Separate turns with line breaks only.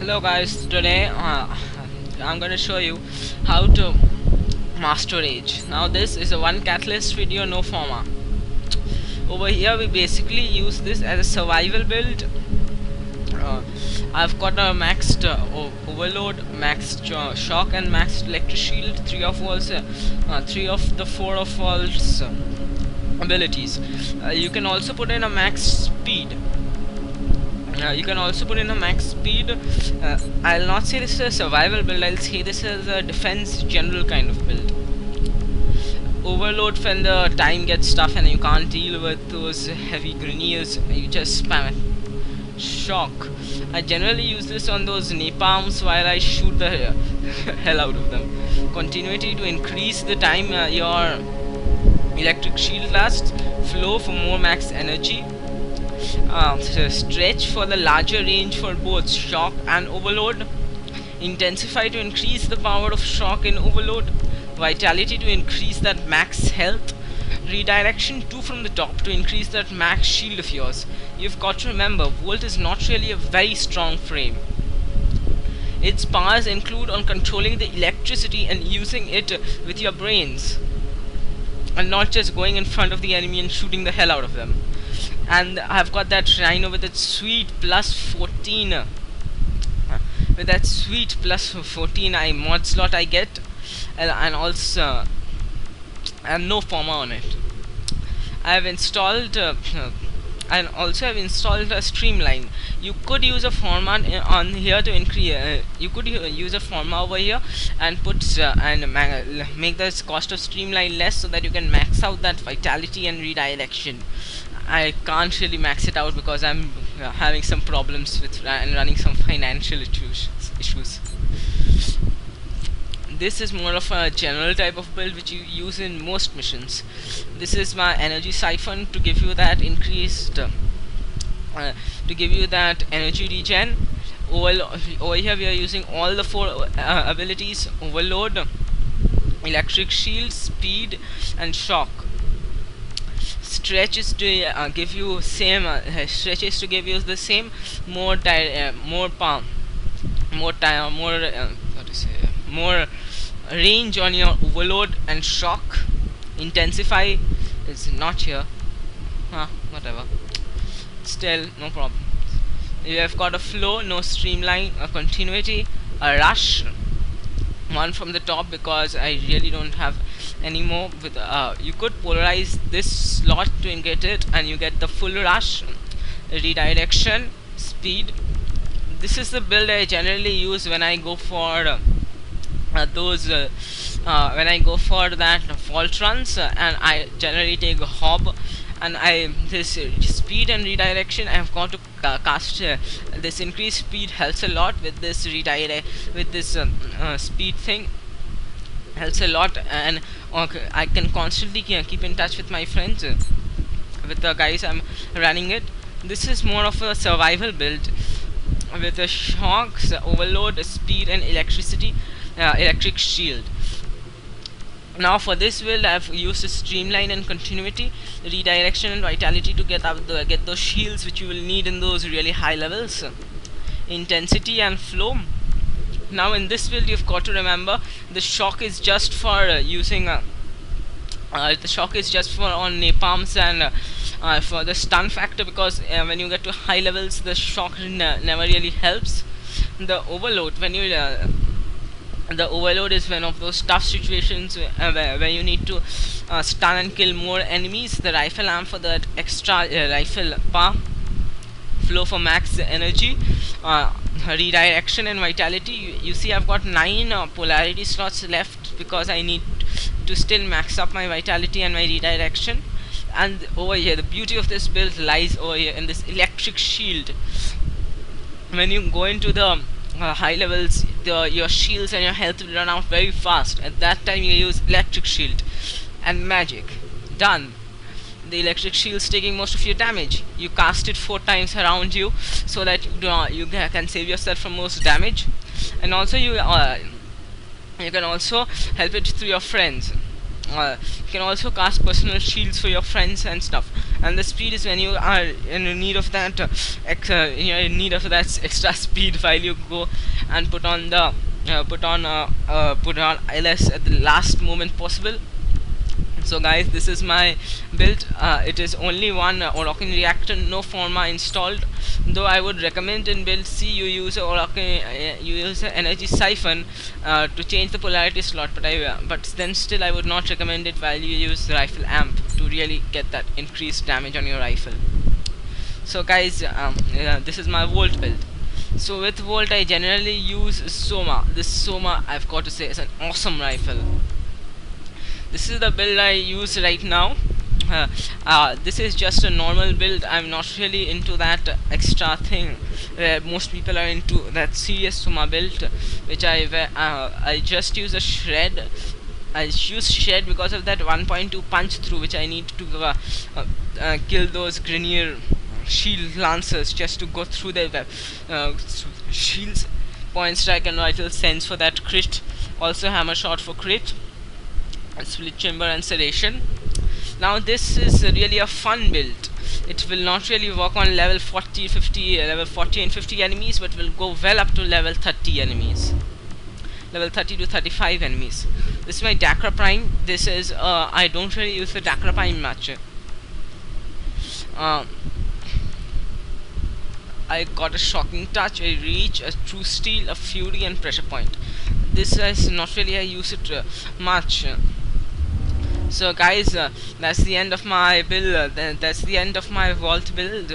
Hello guys, today I'm gonna show you how to master rage. Now this is a one catalyst video, no forma. Over here we basically use this as a survival build. I've got a maxed overload, maxed shock and maxed electric shield, three of the four of false abilities. You can also put in a max speed. I'll not say this is a survival build, I'll say this is a defense general kind of build. Overload when the time gets tough and you can't deal with those heavy grenades, you just spam it. Shock. I generally use this on those napalms while I shoot the hell out of them. Continuity to increase the time your electric shield lasts. Flow for more max energy. Stretch for the larger range for both shock and overload. Intensify to increase the power of shock and overload. Vitality to increase that max health. Redirection 2 from the top to increase that max shield of yours. You've got to remember, Volt is not really a very strong frame. Its powers include on controlling the electricity and using it with your brains, and not just going in front of the enemy and shooting the hell out of them. And I've got that Rhino with its sweet plus 14 with that sweet plus 14 mod slot I get, and also and no forma on it. I've installed and also I've installed a streamline. You could use a format on here to increase. You could use a format over here and put make the cost of streamline less so that you can max out that vitality and redirection. I can't really max it out because I'm having some problems with and running some financial issues. This is more of a general type of build which you use in most missions. This is my energy siphon to give you that increased to give you that energy regen. Over here we are using all the four abilities: overload, electric shield, speed and shock. Stretch is to give you same stretches to give you the same more power, more range on your overload and shock. Intensify is not here, whatever, still no problem. You have got a flow, no streamline, a continuity, a rush, one from the top because I really don't have any more. With you could polarize this slot to get it and you get the full rush, redirection, speed. This is the build I generally use when I go for when I go for that fault runs, and I generally take a hob, and this speed and redirection I have got to cast. This increased speed helps a lot with this speed thing, helps a lot, and I can constantly keep in touch with my friends, with the guys I'm running it. This is more of a survival build with the shocks, overload, speed and electric shield. Now for this build I've used a streamline and continuity, redirection and vitality to get those shields which you will need in those really high levels, intensity and flow. Now in this build you've got to remember the shock is just for using the shock is just for on napalms and for the stun factor, because when you get to high levels the shock never really helps. The overload, when you the overload is one of those tough situations where you need to stun and kill more enemies. The rifle arm for that extra rifle power, flow for max energy, redirection and vitality. You see I've got 9 polarity slots left because I need to still max up my vitality and my redirection. And over here the beauty of this build lies over here in this electric shield. When you go into the high levels, your shields and your health will run out very fast. At that time you use electric shield and magic, done. The electric shield is taking most of your damage. You cast it 4 times around you so that you can save yourself from most damage, and also you can also help it through your friends. You can also cast personal shields for your friends and stuff. and the speed is when you are in need of that you're in need of that extra speed while you go and put on ILS at the last moment possible. So guys, this is my build. It is only one Orokin reactor, no forma installed, though I would recommend in build C you use a Orokin, you use an energy siphon to change the polarity slot, but then still I would not recommend it while you use the rifle amp to really get that increased damage on your rifle. So guys, this is my Volt build. So with Volt I generally use Soma. This Soma, I've got to say, is an awesome rifle. This is the build I use right now. This is just a normal build. I'm not really into that extra thing where most people are into, that serious Soma build, which I just use a shred. I use shred because of that 1.2 punch through, which I need to kill those Grenier shield lancers, just to go through their shields. Point strike and vital sense for that crit. Also hammer shot for crit. Split chamber and sedation. Now this is really a fun build. It will not really work on level 40, 50, level 40 and 50 enemies, but will go well up to level 30 enemies, level 30 to 35 enemies. This is my Dakra Prime. This is I don't really use the Dakra Prime much. I got a shocking touch, a reach, a true steel, a fury and pressure point. This is not really I use it much. So guys, that's the end of my build. That's the end of my vault build.